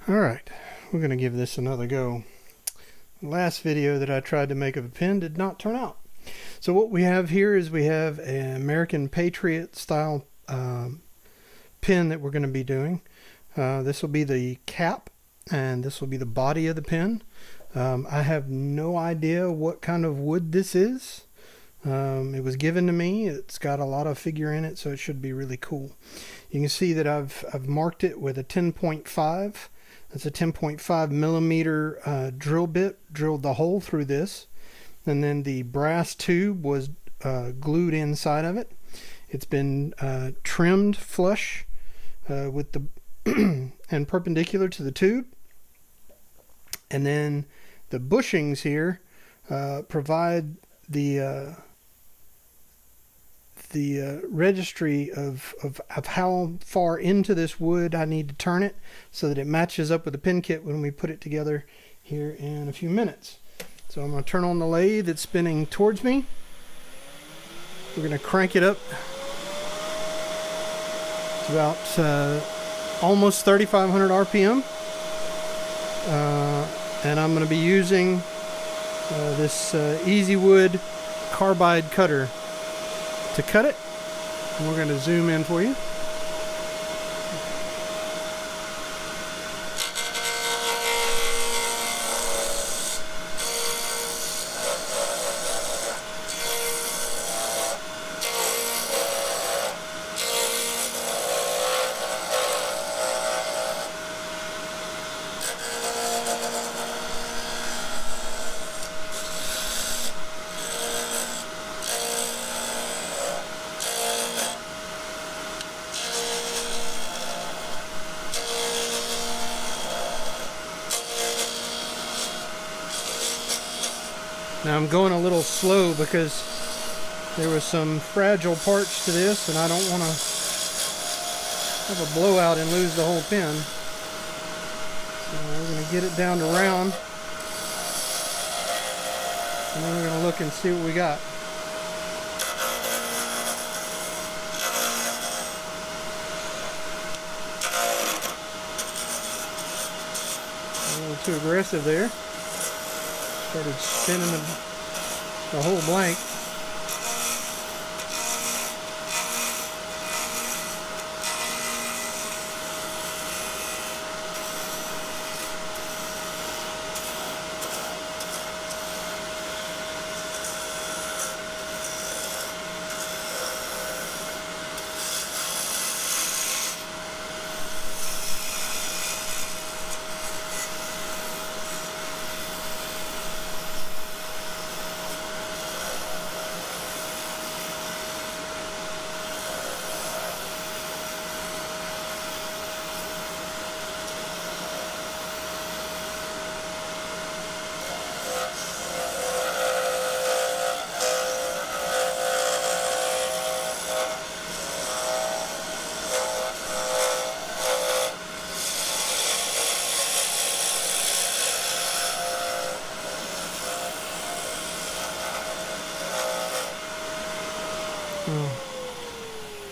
Alright, we're going to give this another go. The last video that I tried to make of a pin did not turn out. So what we have here is we have an American Patriot style pin that we're going to be doing. This will be the cap and this will be the body of the pin. I have no idea what kind of wood this is. It was given to me. It's got a lot of figure in it, so it should be really cool. You can see that I've marked it with a 10.5. That's a 10.5 millimeter drill bit, drilled the hole through this, and then the brass tube was glued inside of it. It's been trimmed flush with the and perpendicular to the tube, and then the bushings here provide the registry of how far into this wood I need to turn it so that it matches up with the pin kit when we put it together here in a few minutes. So I'm going to turn on the lathe. It's spinning towards me. We're going to crank it up. It's about almost 3,500 RPM. And I'm going to be using this Easy Wood carbide cutter to cut it, and we're going to zoom in for you. Now I'm going a little slow because there was some fragile parts to this and I don't want to have a blowout and lose the whole pin. So we're going to get it down to round, and then we're going to look and see what we got. A little too aggressive there. Started spinning the whole blank.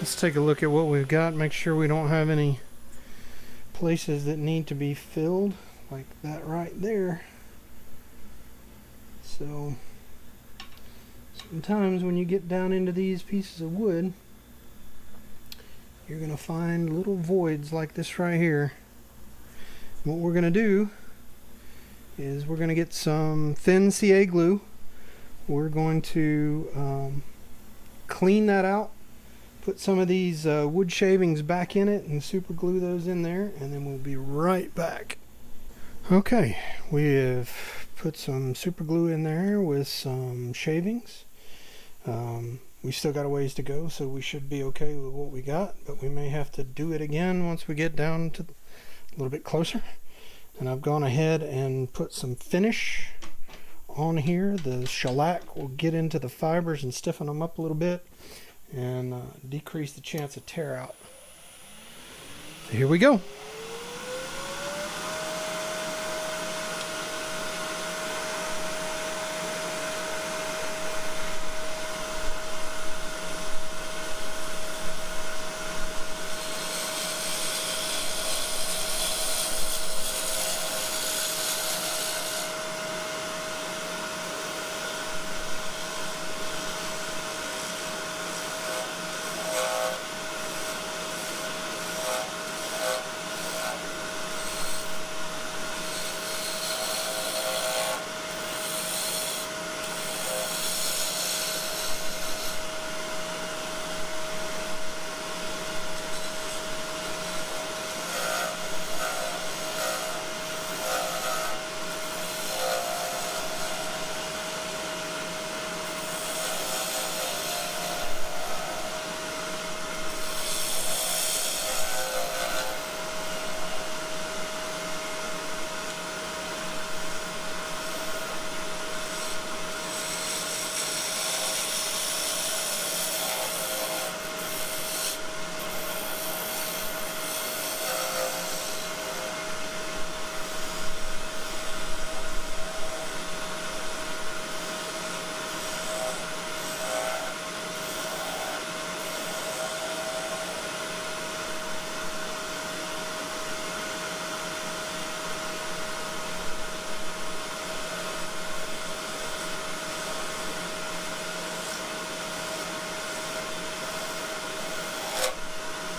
Let's take a look at what we've got, make sure we don't have any places that need to be filled, like that right there. So sometimes when you get down into these pieces of wood, you're going to find little voids like this right here. What we're going to do is we're going to get some thin CA glue. We're going to clean that out, put some of these wood shavings back in it and super glue those in there, and then we'll be right back. Okay, we have put some super glue in there with some shavings. We still got a ways to go, so we should be okay with what we got, but we may have to do it again once we get down to a little bit closer. And I've gone ahead and put some finish on here. The shellac will get into the fibers and stiffen them up a little bit and decrease the chance of tear out. So here we go.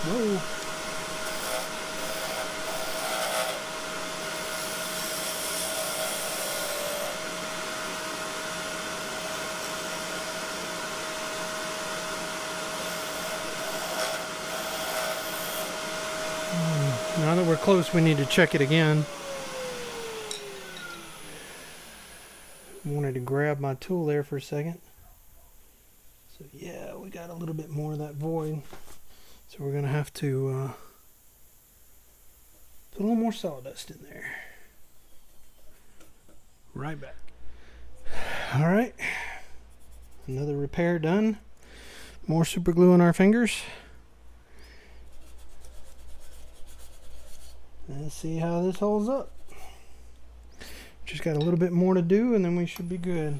Whoa. Now that we're close, we need to check it again. Wanted to grab my tool there for a second. So yeah, we got a little bit more of that void. So we're going to have to put a little more sawdust in there. Right back. All right. Another repair done. More super glue on our fingers. Let's see how this holds up. Just got a little bit more to do and then we should be good.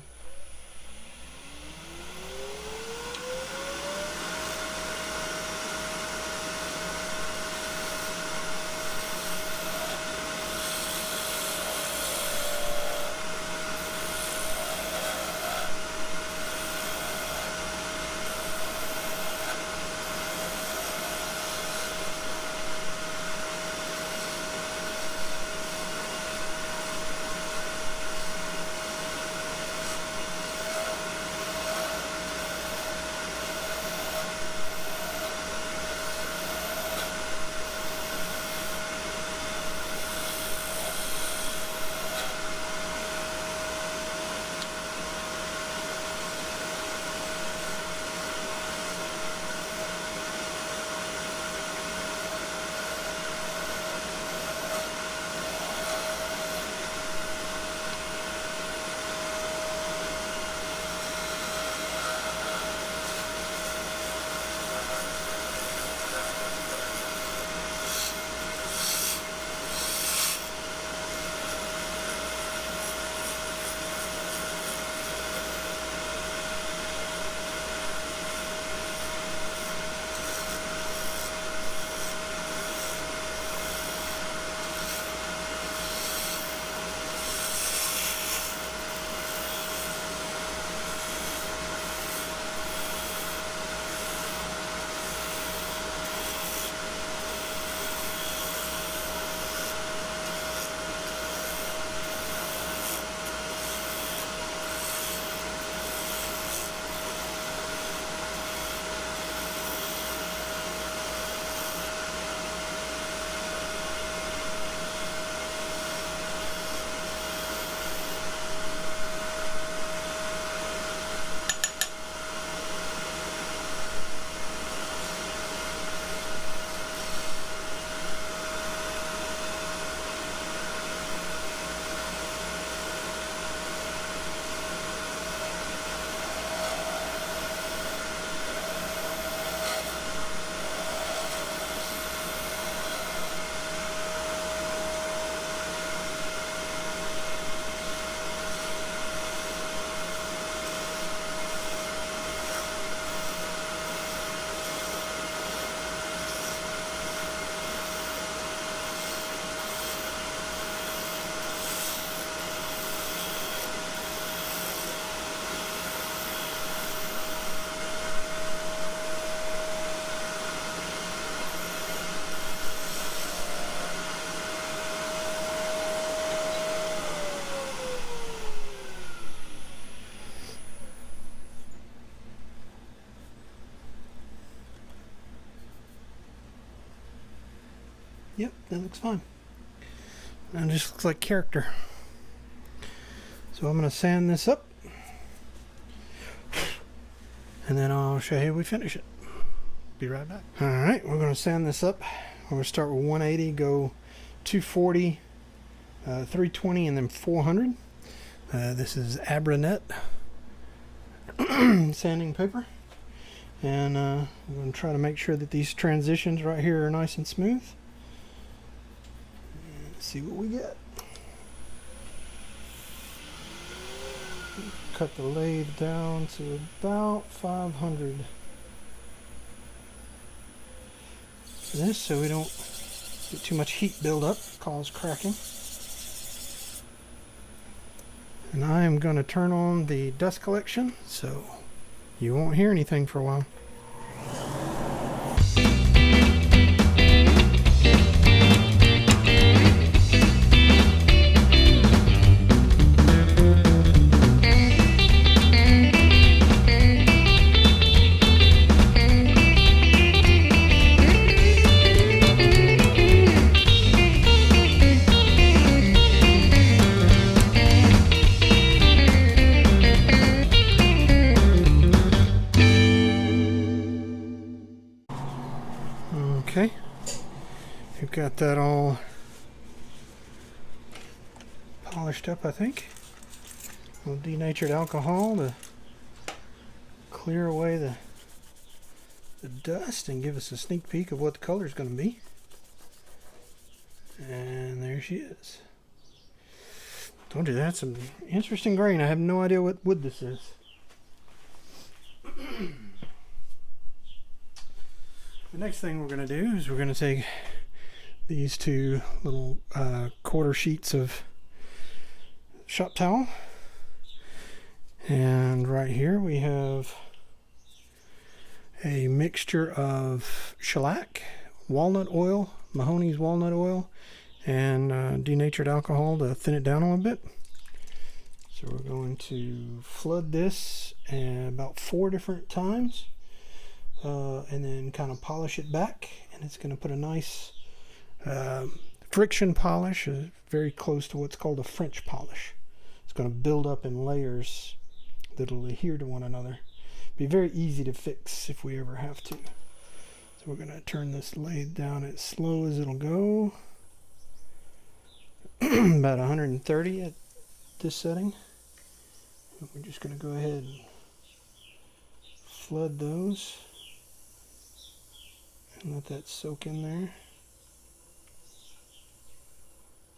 Yep, that looks fine. And it just looks like character. So I'm going to sand this up. And then I'll show you how we finish it. Be right back. Alright, we're going to sand this up. We're going to start with 180, go 240, 320, and then 400. This is Abranet sanding paper. And I'm going to try to make sure that these transitions right here are nice and smooth. And see what we get. Cut the lathe down to about 500. This so we don't get too much heat buildup, cause cracking. And I am going to turn on the dust collection so you won't hear anything for a while. Okay, we've got that all polished up, I think. A little denatured alcohol to clear away the dust and give us a sneak peek of what the color is going to be. And there she is. Told you that's some interesting grain. I have no idea what wood this is. The next thing we're going to do is we're going to take these two little quarter sheets of shop towel, and right here we have a mixture of shellac, walnut oil, Mahoney's walnut oil, and denatured alcohol to thin it down a little bit. So we're going to flood this about 4 different times, and then kind of polish it back, and it's going to put a nice friction polish, very close to what's called a French polish. It's going to build up in layers that'll adhere to one another. Be very easy to fix if we ever have to. So we're going to turn this lathe down as slow as it'll go. About 130 at this setting. And we're just going to go ahead and flood those and let that soak in there.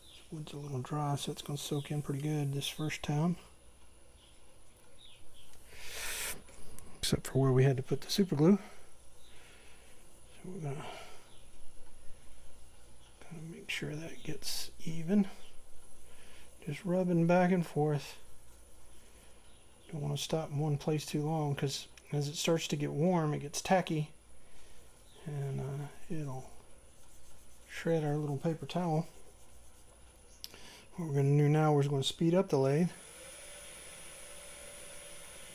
This wood's a little dry, so it's going to soak in pretty good this first time. Except for where we had to put the super glue. So we're going to kind of make sure that gets even. Just rubbing back and forth. Don't want to stop in one place too long, because as it starts to get warm, it gets tacky, and it'll shred our little paper towel. What we're going to do now is we're going to speed up the lathe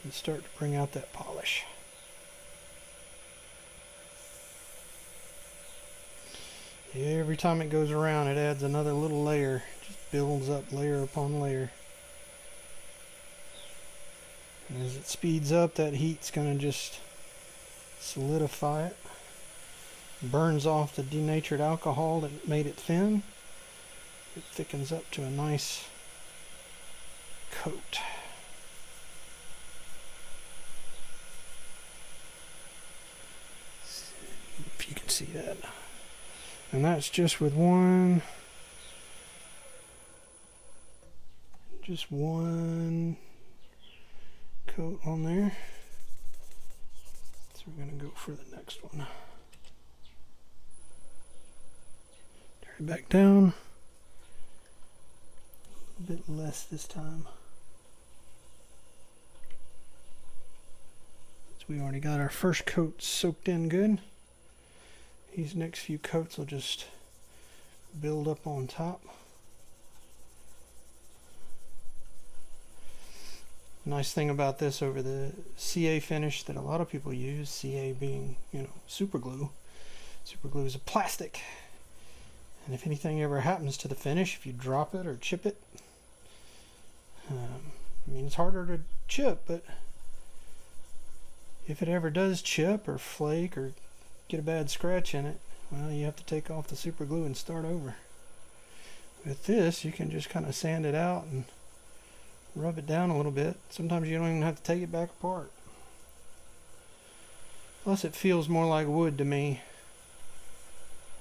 and start to bring out that polish. Every time it goes around, it adds another little layer. Just builds up layer upon layer. And as it speeds up, that heat's going to just solidify it. Burns off the denatured alcohol that made it thin. It thickens up to a nice coat. If you can see that. And that's just with one coat on there. So we're going to go for the next one. Turn it back down. A bit less this time. So we already got our first coat soaked in good. These next few coats will just build up on top. Nice thing about this over the CA finish that a lot of people use, CA being, super glue. Super glue is a plastic. And if anything ever happens to the finish, if you drop it or chip it, it's harder to chip, but if it ever does chip or flake or get a bad scratch in it, well, you have to take off the super glue and start over. With this, you can just kind of sand it out and rub it down a little bit. Sometimes you don't even have to take it back apart. Plus, it feels more like wood to me.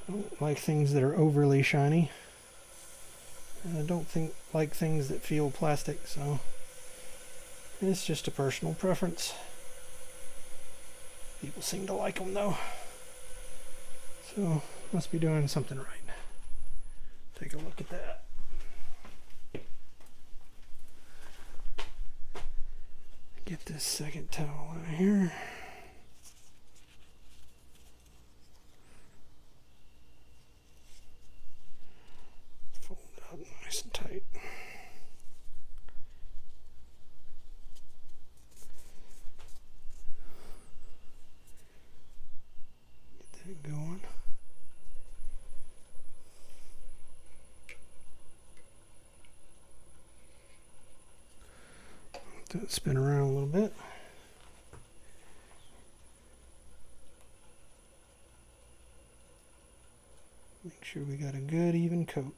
I don't like things that are overly shiny. And I don't like things that feel plastic, so it's just a personal preference. People seem to like them though. So, must be doing something right. Take a look at that. Get this second towel out of here. Fold it up nice and tight. Get that going. Let that spin around a little bit. Make sure we got a good even coat.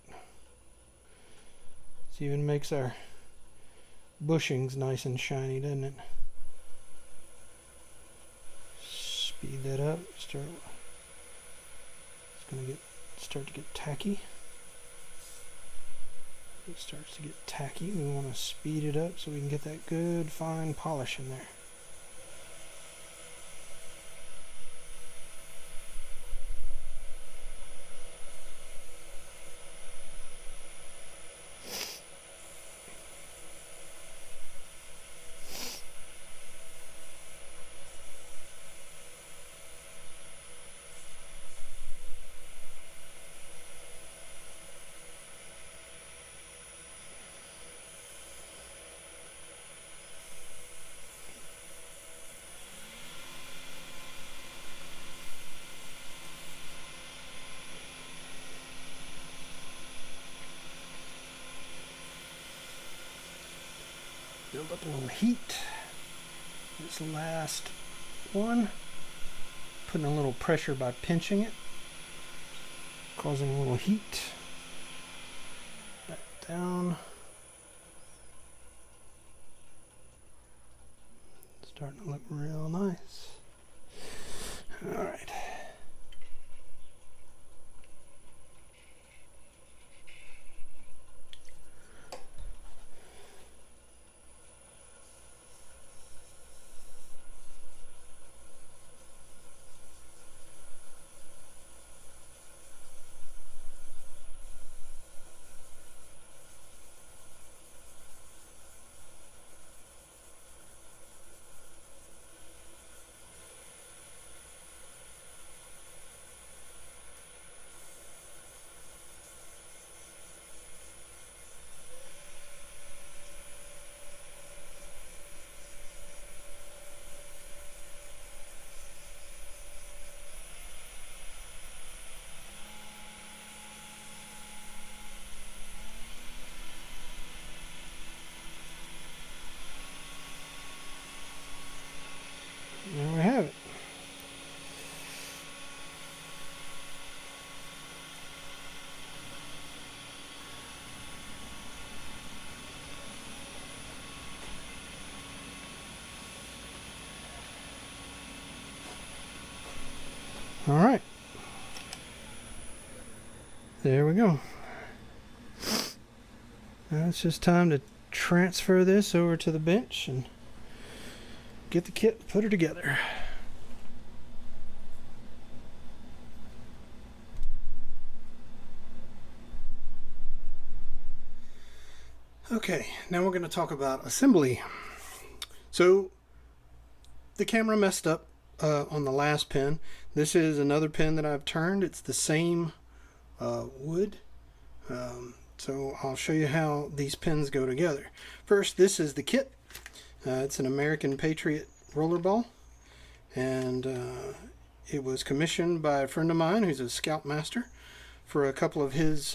This even makes our bushings nice and shiny, doesn't it? Speed that up. It's going to start to get tacky. It starts to get tacky. We want to speed it up so we can get that good fine polish in there. Build up a little heat. This last one, putting a little pressure by pinching it, causing a little heat. Back down. Starting to look real nice. All right. There we have it. All right. There we go. Now it's just time to transfer this over to the bench and get the kit, put her together. Okay, now we're going to talk about assembly. So the camera messed up on the last pin. This is another pin that I've turned. It's the same wood. So I'll show you how these pins go together. First, this is the kit. It's an American Patriot rollerball, and it was commissioned by a friend of mine who's a Scoutmaster for a couple of his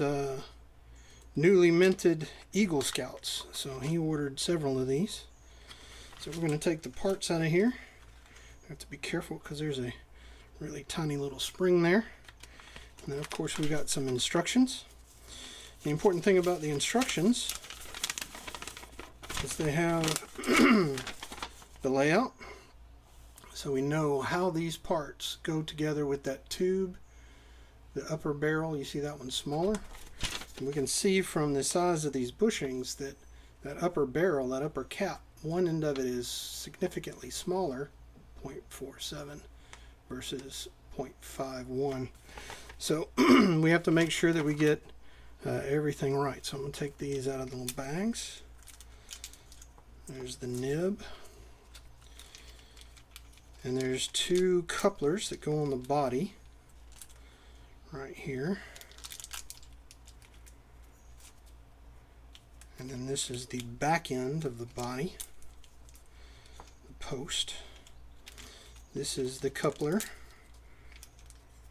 newly minted Eagle Scouts. So he ordered several of these. So we're going to take the parts out of here. I have to be careful because there's a really tiny little spring there. And then of course we got some instructions. The important thing about the instructions is they have the layout, so we know how these parts go together with that tube. The upper barrel, you see that one's smaller, and we can see from the size of these bushings that that upper barrel, that upper cap, one end of it is significantly smaller, 0.47 versus 0.51. So we have to make sure that we get everything right. So I'm going to take these out of the little bags. There's the nib. And there's two couplers that go on the body right here. And then this is the back end of the body, the post. This is the coupler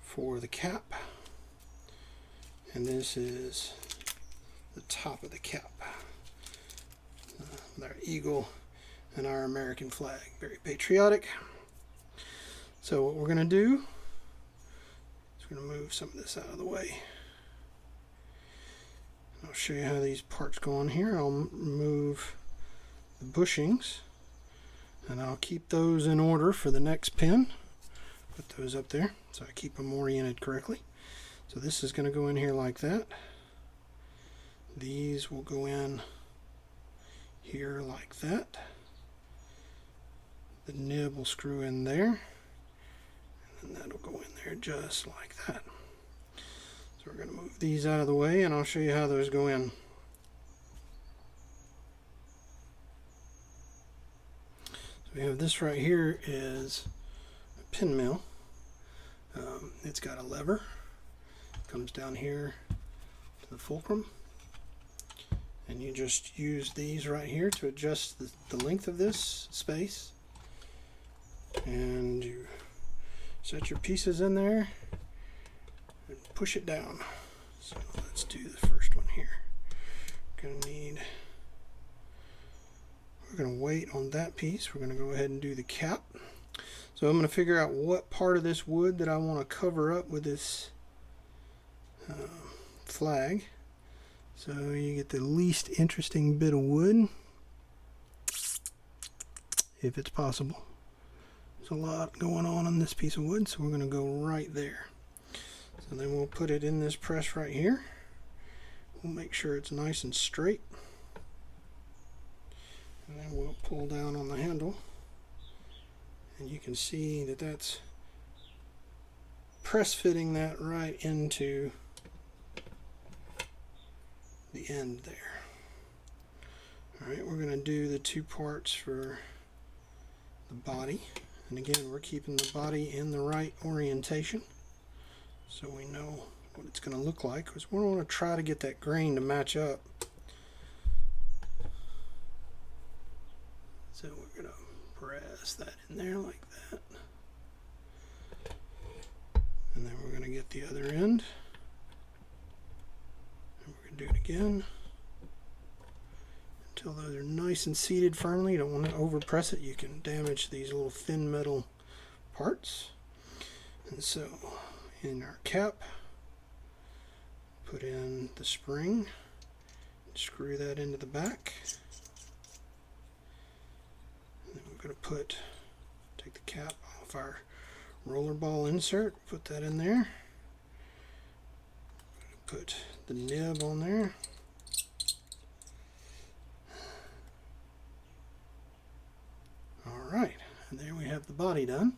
for the cap. And this is the top of the cap. Our eagle and our American flag. Very patriotic. So what we're going to do is we're going to move some of this out of the way. show you how these parts go on here. I'll remove the bushings, and I'll keep those in order for the next pin. Put those up there so I keep them oriented correctly. So this is going to go in here like that. These will go in here like that. The nib will screw in there, and then that'll go in there just like that. So we're going to move these out of the way, and I'll show you how those go in. So we have this right here is a pin mill. It's got a lever. It comes down here to the fulcrum, and you just use these right here to adjust the length of this space, and you set your pieces in there and push it down. So let's do the first one here. We're going to wait on that piece. We're going to go ahead and do the cap. So I'm going to figure out what part of this wood that I want to cover up with this flag. So you get the least interesting bit of wood, if it's possible. There's a lot going on this piece of wood, so we're going to go right there. So then we'll put it in this press right here. We'll make sure it's nice and straight. And then we'll pull down on the handle. And you can see that that's press fitting that right into the end there. Alright, we're going to do the two parts for the body. And again, we're keeping the body in the right orientation so we know what it's going to look like, because we want to try to get that grain to match up. So we're going to press that in there like that, and then we're going to get the other end, and we're going to do it again until those are nice and seated firmly. You don't want to over press it, you can damage these little thin metal parts. And so in our cap, put in the spring, screw that into the back. Then we're going to take the cap off our roller ball insert, put that in there, put the nib on there, alright, and there we have the body done.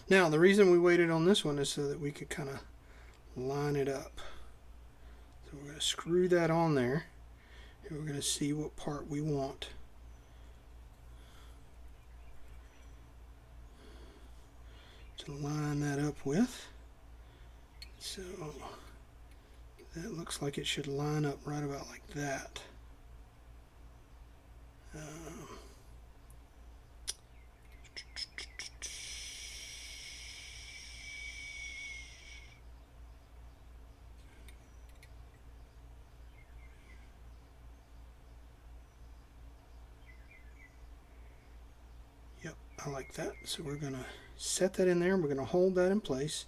Now the reason we waited on this one is so that we could kind of line it up. So we're going to screw that on there, and we're going to see what part we want to line that up with. So that looks like it should line up right about like that. Yep, I like that. So we're going to set that in there, and we're going to hold that in place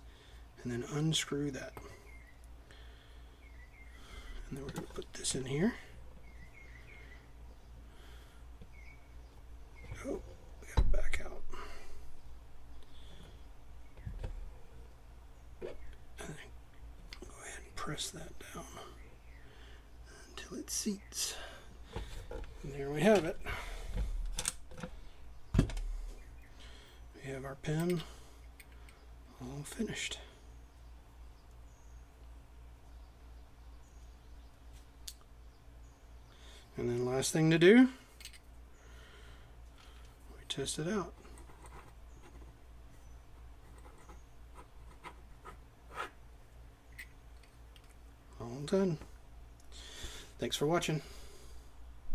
and then unscrew that. And then we're going to put this in here. Oh, we got to back out. And then go ahead and press that down until it seats. And there we have it. We have our pen all finished. And then last thing to do, we test it out. All done. Thanks for watching.